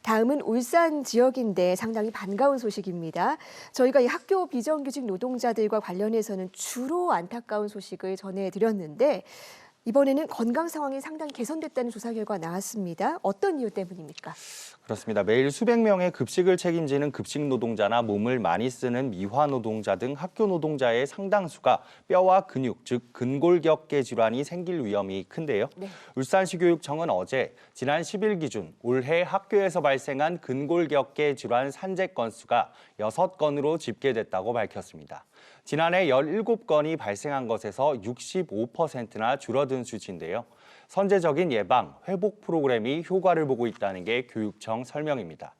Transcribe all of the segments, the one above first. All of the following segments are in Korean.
다음은 울산 지역인데 상당히 반가운 소식입니다. 저희가 이 학교 비정규직 노동자들과 관련해서는 주로 안타까운 소식을 전해드렸는데 이번에는 건강 상황이 상당히 개선됐다는 조사 결과 나왔습니다. 어떤 이유 때문입니까? 그렇습니다. 매일 수백 명의 급식을 책임지는 급식 노동자나 몸을 많이 쓰는 미화 노동자 등 학교 노동자의 상당수가 뼈와 근육, 즉 근골격계 질환이 생길 위험이 큰데요. 네. 울산시교육청은 어제 지난 10일 기준 올해 학교에서 발생한 근골격계 질환 산재 건수가 6건으로 집계됐다고 밝혔습니다. 지난해 17건이 발생한 것에서 65%나 줄어든 수치인데요. 선제적인 예방, 회복 프로그램이 효과를 보고 있다는 게 교육청 설명입니다.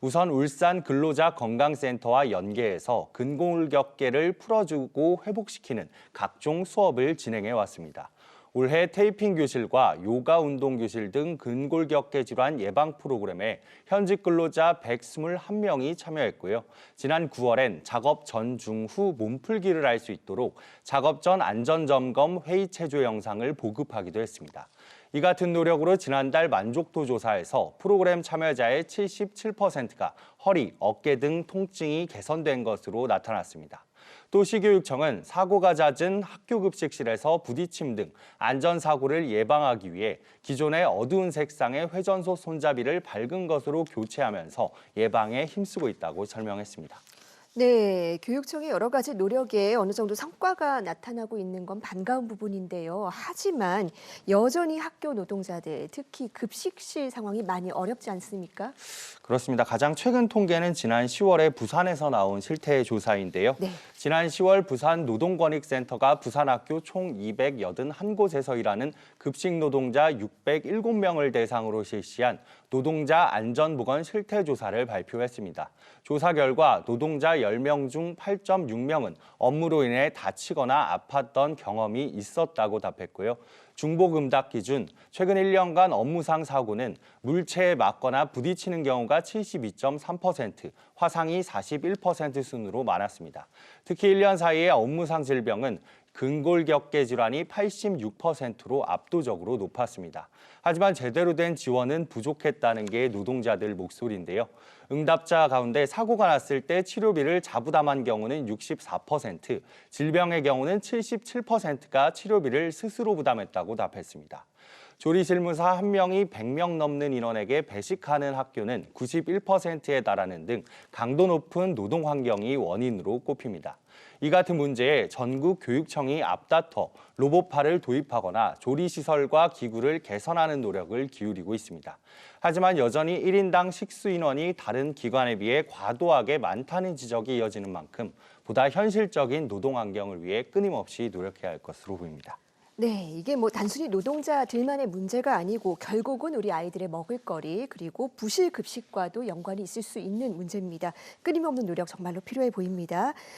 우선 울산 근로자 건강센터와 연계해서 근골격계를 풀어주고 회복시키는 각종 수업을 진행해 왔습니다. 올해 테이핑 교실과 요가 운동 교실 등 근골격계 질환 예방 프로그램에 현직 근로자 121명이 참여했고요. 지난 9월엔 작업 전, 중, 후 몸풀기를 할 수 있도록 작업 전 안전 점검 회의 체조 영상을 보급하기도 했습니다. 이 같은 노력으로 지난달 만족도 조사에서 프로그램 참여자의 77%가 허리, 어깨 등 통증이 개선된 것으로 나타났습니다. 또 시교육청은 사고가 잦은 학교 급식실에서 부딪힘 등 안전사고를 예방하기 위해 기존의 어두운 색상의 회전소 손잡이를 밝은 것으로 교체하면서 예방에 힘쓰고 있다고 설명했습니다. 네, 교육청의 여러 가지 노력에 어느 정도 성과가 나타나고 있는 건 반가운 부분인데요. 하지만 여전히 학교 노동자들, 특히 급식실 상황이 많이 어렵지 않습니까? 그렇습니다. 가장 최근 통계는 지난 10월에 부산에서 나온 실태 조사인데요. 네. 지난 10월 부산 노동권익센터가 부산학교 총 281곳에서 일하는 급식 노동자 607명을 대상으로 실시한 노동자 안전보건 실태조사를 발표했습니다. 조사 결과 노동자 10명 중 8.6명은 업무로 인해 다치거나 아팠던 경험이 있었다고 답했고요. 중복응답 기준 최근 1년간 업무상 사고는 물체에 맞거나 부딪히는 경우가 72.3%, 화상이 41% 순으로 많았습니다. 특히 1년 사이에 업무상 질병은 근골격계 질환이 86%로 압도적으로 높았습니다. 하지만 제대로 된 지원은 부족했다는 게 노동자들 목소리인데요. 응답자 가운데 사고가 났을 때 치료비를 자부담한 경우는 64%, 질병의 경우는 77%가 치료비를 스스로 부담했다고 답했습니다. 조리실무사 1명이 100명 넘는 인원에게 배식하는 학교는 91%에 달하는 등 강도 높은 노동 환경이 원인으로 꼽힙니다. 이 같은 문제에 전국 교육청이 앞다퉈 로봇팔을 도입하거나 조리시설과 기구를 개선하는 노력을 기울이고 있습니다. 하지만 여전히 1인당 식수 인원이 다른 기관에 비해 과도하게 많다는 지적이 이어지는 만큼 보다 현실적인 노동 환경을 위해 끊임없이 노력해야 할 것으로 보입니다. 네, 이게 뭐 단순히 노동자들만의 문제가 아니고 결국은 우리 아이들의 먹을거리 그리고 부실 급식과도 연관이 있을 수 있는 문제입니다. 끊임없는 노력 정말로 필요해 보입니다.